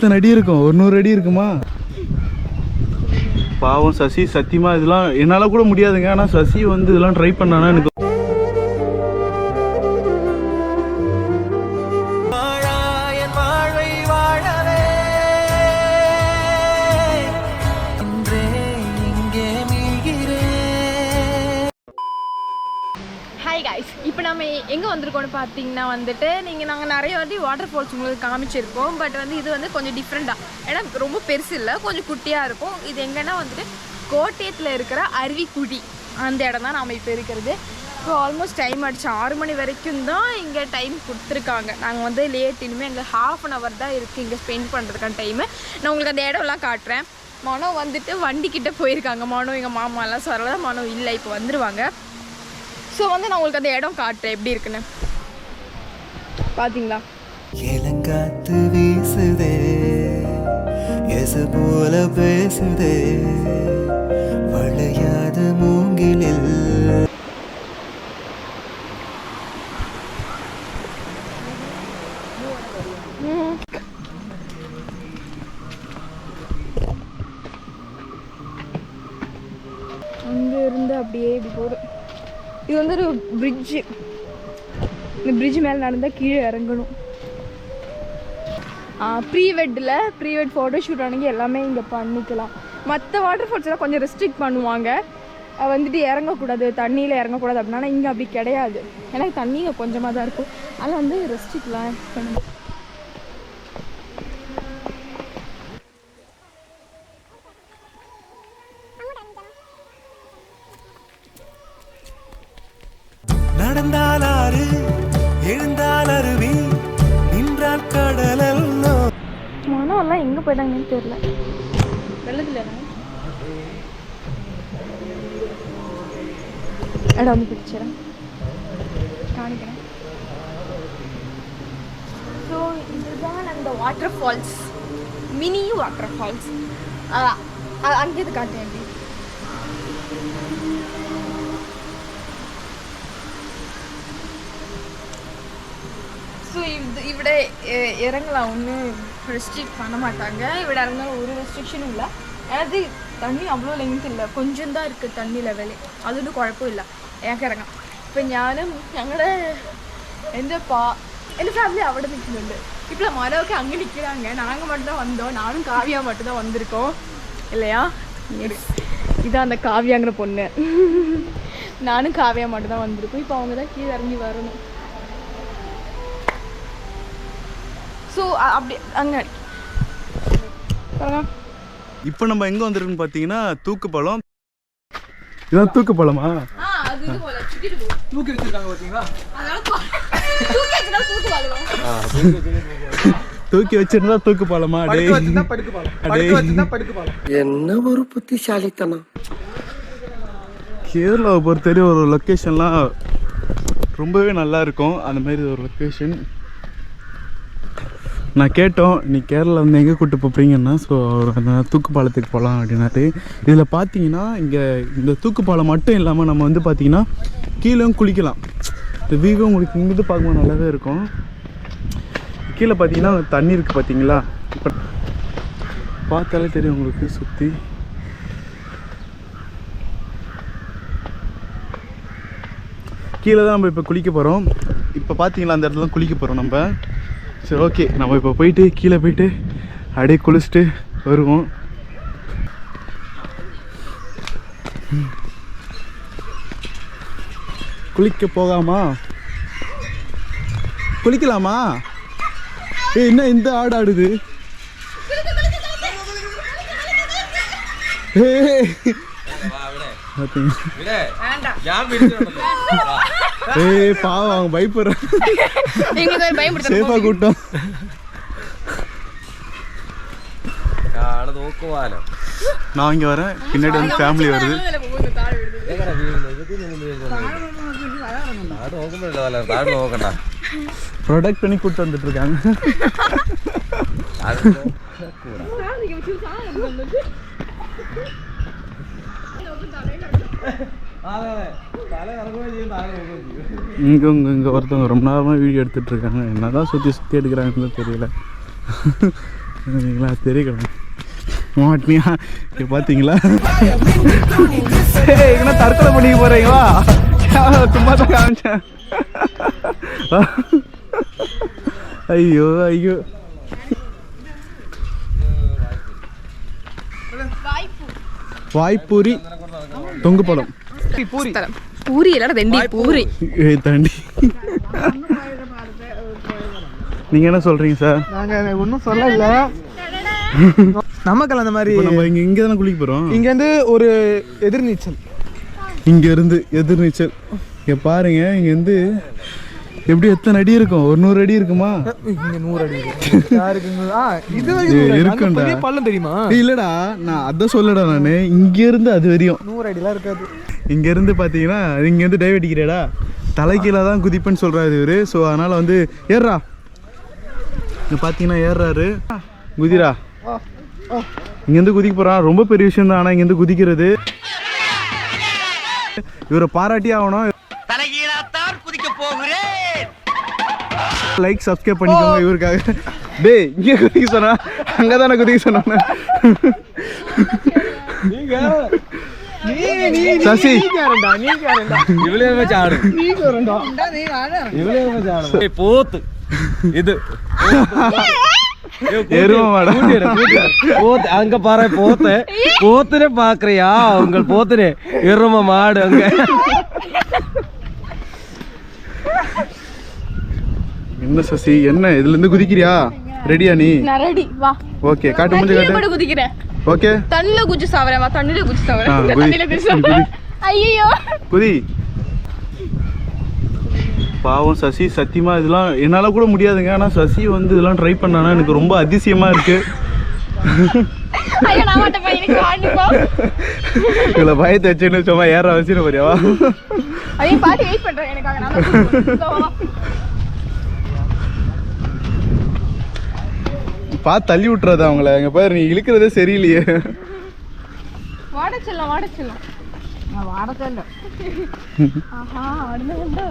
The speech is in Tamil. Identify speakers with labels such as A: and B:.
A: எத்தனை அடி இருக்கும்? ஒரு 100 அடி இருக்குமா? பாவம் சசி, சத்தியமாக இதெல்லாம் என்னால் கூட முடியாதுங்க. ஆனால் சசி வந்து இதெல்லாம் ட்ரை பண்ணானா எனக்கு
B: இப்போ நம்ம எங்கே வந்திருக்கோம்னு பார்த்தீங்கன்னா வந்துட்டு நாங்கள் நிறைய வாட்டி வாட்டர் ஃபால்ஸ் உங்களுக்கு காமிச்சிருக்கோம். பட் வந்து இது வந்து கொஞ்சம் டிஃப்ரெண்ட்டாக, ஏன்னா ரொம்ப பெருசு இல்லை, கொஞ்சம் குட்டியாக இருக்கும். இது எங்கன்னா வந்துட்டு கோட்டயத்தில் இருக்கிற அருவிக்குடி அந்த இடம் தான் நாம் இப்போ இருக்கிறது. இப்போ ஆல்மோஸ்ட் டைம் ஆகிடுச்சு, 6 மணி வரைக்கும் தான் இங்கே டைம் கொடுத்துருக்காங்க. நாங்கள் வந்து லேட், இனிமேல் எங்களுக்கு 1/2 hour தான் இருக்குது இங்கே ஸ்பெண்ட் பண்ணுறதுக்கான டைமு. நான் உங்களுக்கு அந்த இடம்லாம் காட்டுறேன். மனோ வந்துட்டு வண்டிக்கிட்ட போயிருக்காங்க, மனோ எங்கள் மாமாலாம். ஸோ அதெல்லாம் மனோ இல்லை, இப்போ வந்துடுவாங்க. ஸோ வந்து நான் உங்களுக்கு அந்த இடம் காட்டுறேன் எப்படி இருக்குன்னு. பார்த்தீங்களா?
C: இளங்காத்து வீசுதே, எசு போல பேசுதே, வளையாத மூங்கிலில்.
B: அங்கே இருந்து அப்படியே இப்படி போதும். இது வந்து ஒரு பிரிட்ஜு. இந்த பிரிட்ஜ் மேலே நடந்தால் கீழே இறங்கணும். ப்ரீவெட் ஃபோட்டோஷூட் அன்றைக்கி எல்லாமே இங்கே பண்ணிக்கலாம். மற்ற வாட்டர் ஃபால்ஸ்லாம் கொஞ்சம் ரெஸ்ட்ரிக்ட் பண்ணுவாங்க, வந்துட்டு இறங்கக்கூடாது, தண்ணியில் இறங்கக்கூடாது அப்படின்னா. இங்கே அப்படி கிடையாது, ஏன்னா தண்ணி இங்கே கொஞ்சமாக தான் இருக்கும். அதனால் வந்து ரெஸ்ட்ரிக்ட்லாம் பண்ணுவோம்.
C: நடந்தால் ஆறு, எழுந்தால் அருவி, நின்றால் கடலெல்லோ.
B: மனம் எல்லாம் எங்கே போயிட்டாங்கன்னு தெரியல. வெள்ளத்தில் இடம் வந்து பிடிச்சிடறேன், காணிக்கிறேன். ஸோ இதுதான் அந்த water falls, mini water falls. அங்கே இது காட்டேன் எப்படி. ஸோ இவிட இறங்கலாம், ஒன்றும் ரெஸ்ட்ரிக்ட் பண்ண மாட்டாங்க. இவிட இறங்கலாம் ஒரு ரெஸ்ட்ரிக்ஷனும் இல்லை. ஏன்னா தண்ணி அவ்வளோ லெங்த் இல்லை, கொஞ்சம் தான் இருக்குது தண்ணி லெவலு. அது ஒன்றும் குழப்பம் இல்லை, எனக்கு இறங்க. இப்போ ഞാനും ഞങ്ങളുടെ എൻ്റെ ஃபேமிலி അവിടെ நிற்குന്നുണ്ട്. இப்போ மரவுக்கு அங்கே நிற்கிறாங்க, நாங்கள் மட்டும்தான் வந்தோம். நானும் காவியா மட்டும்தான் வந்திருக்கோம் இல்லையா? இதான் அந்த காவியாங்கிற பொண்ணு. நானும் காவியா மட்டும்தான் வந்திருக்கோம். இப்போ அவங்க தான் கீழே இறங்கி வரணும். ஸோ அப்படி அங்கே
A: இப்போ நம்ம எங்கே வந்திருக்குன்னு பார்த்தீங்கன்னா தூக்குப்பாலம். இதான் தூக்குப்பாலமா? தூக்கி வச்சிருக்காங்க பார்த்தீங்களா? தூக்கி வச்சிருந்தா தூக்குப்பாலமா?
C: என்ன ஒரு புத்திசாலித்தனம்.
A: கேரளாவை பொறுத்தவரை ஒரு லொக்கேஷன்லாம் ரொம்பவே நல்லா இருக்கும். அந்த மாதிரி ஒரு லொக்கேஷன் நான் கேட்டோம், நீ கேரளா வந்து எங்கே கூப்பிட்டு போகிறீங்கன்னா, ஸோ அந்த தூக்குப்பாலத்துக்கு போகலாம் அப்படின்னாட்டு. இதில் பார்த்தீங்கன்னா இங்கே இந்த தூக்குப்பாலம் மட்டும் இல்லாமல் நம்ம வந்து பார்த்திங்கன்னா கீழேயும் குளிக்கலாம். இந்த வியூவும் உங்களுக்கு இங்கிட்டு பார்க்கும்போது நல்லாவே இருக்கும். கீழே பார்த்தீங்கன்னா தண்ணி இருக்குது பார்த்தீங்களா? இப்போ பார்த்தாலே தெரியும் உங்களுக்கு சுற்றி. கீழே தான் நம்ம இப்போ குளிக்க போகிறோம். இப்போ பார்த்தீங்களா அந்த இடத்துல குளிக்க போகிறோம் நம்ம. சரி, ஓகே, நம்ம இப்போ போயிட்டு கீழே போயிட்டு அப்படியே குளிச்சுட்டு வருவோம். குளிக்க போகாமா? குளிக்கலாமா? என்ன இந்த ஆடு ஆடுது? பாவம், அவங்க பயப்படுறாங்க. சேஃபா கூட்டம். நான் இங்க வரேன், பின்னாடி வந்து ஃபேமிலி வருது. ப்ரொடக்ட் பண்ணி கூட்டு வந்துட்டு இருக்காங்க. இங்கே ஒருத்தவங்க ரொம்ப நேரமாக வீடியோ எடுத்துகிட்டு இருக்காங்க. என்னதான் சுற்றி எடுக்கிறாங்கன்னு தெரியல. சரிங்களா தெரியல மாட்டினியா இப்போ பார்த்தீங்களா எங்கன்னா தற்கொலை பண்ணிக்க போகிறீங்களா சும்மா தான் காமிச்சேன் ஐயோ ஐயோ வாய்ப்பூரி தொங்கு பழம்
B: பூரி இல்லடா தண்டி பூரி
A: தாண்டி நீங்கள் என்ன சொல்கிறீங்க சார்?
D: நாங்கள் ஒன்றும் சொல்லல. நமக்கு அந்த மாதிரி
A: நம்ம இங்கே தானே குளிக்க போகிறோம்.
D: இங்கேருந்து ஒரு எதிர்நீச்சல்,
A: இங்கேருந்து எதிர்நீச்சல். இங்கே பாருங்க, இங்கேருந்து எப்படி எத்தனை அடி இருக்கும்? ஒரு 100 அடி இருக்குமா?
D: இங்கே 100 அடி இருக்குண்டா. பள்ளம் தெரியுமா?
A: இல்லைடா, நான் அதை சொல்லடா. நான் இங்கேருந்து அது வரையும்
D: 100 அடிலாம் இருக்காது.
A: இங்கேருந்து பார்த்தீங்கன்னா இங்கேருந்து டைவ் அடிக்கிறேடா, தலைக்கீழே தான் குதிப்பேன்னு சொல்கிறாரு இவர். ஸோ அதனால் வந்து ஏறுறா, இங்கே பார்த்தீங்கன்னா ஏறுறாரு, குதிரா. இங்கேருந்து குதிக்க போகிறான். ரொம்ப பெரிய விஷயம் தான். ஆனால் இங்கேருந்து குதிக்கிறது இவரை பாராட்டி ஆகணும். லைக் சப்ஸ்கிரைப் பண்ணிக்கோங்க இவருக்காக. டேய், இங்கே குதிக்க சொன்னா, அங்கே தானே குதிக்க சொன்னானே. சசி
E: போத்து இது அங்க பாரு, போத்துனே பாக்குறியா? உங்கள் போத்துனே எரும மாடு அங்க.
A: என்ன சசி, என்ன இதுல இருந்து குதிக்கிறியா? ரெடியா நீ?
B: நான் ரெடி, வா.
A: ஓகே, காட்டு மூஞ்சி காட்டு.
B: குதிக்கிறேன்.
A: ஓகே,
B: தண்ணில குச்சி சாவறேன். வா, தண்ணில குச்சி சாவறேன்.
A: தண்ணில குச்சி சாவறேன்.
B: ஐயோ,
A: குதி. பாவம் சசி, சத்தியமா இதெல்லாம் என்னால கூட முடியாதுங்க. ஆனா சசி வந்து இதெல்லாம் ட்ரை பண்ணானா எனக்கு ரொம்ப அதிசயமா இருக்கு.
B: ஐயோ, நான் மாட்டேன் பையனுக்கு வாண்டிப்பா.
A: இவ்வளவு பயத்தை வச்சுன்னு சும்மா ஏற வச்சுன்னு போறியாவா?
B: ஐயோ, பாட்டி வெயிட் பண்றேன் எனக்காக. நான்
A: பார்த்து தள்ளி விட்டுறதா அவங்கள. அங்க பாரு, நீ இழுக்கிறதே சரியில்லையே.
B: வாட செல்லம், வாட செல்லம். நான் வாட செல்லம். ஆஹா, அடுத்து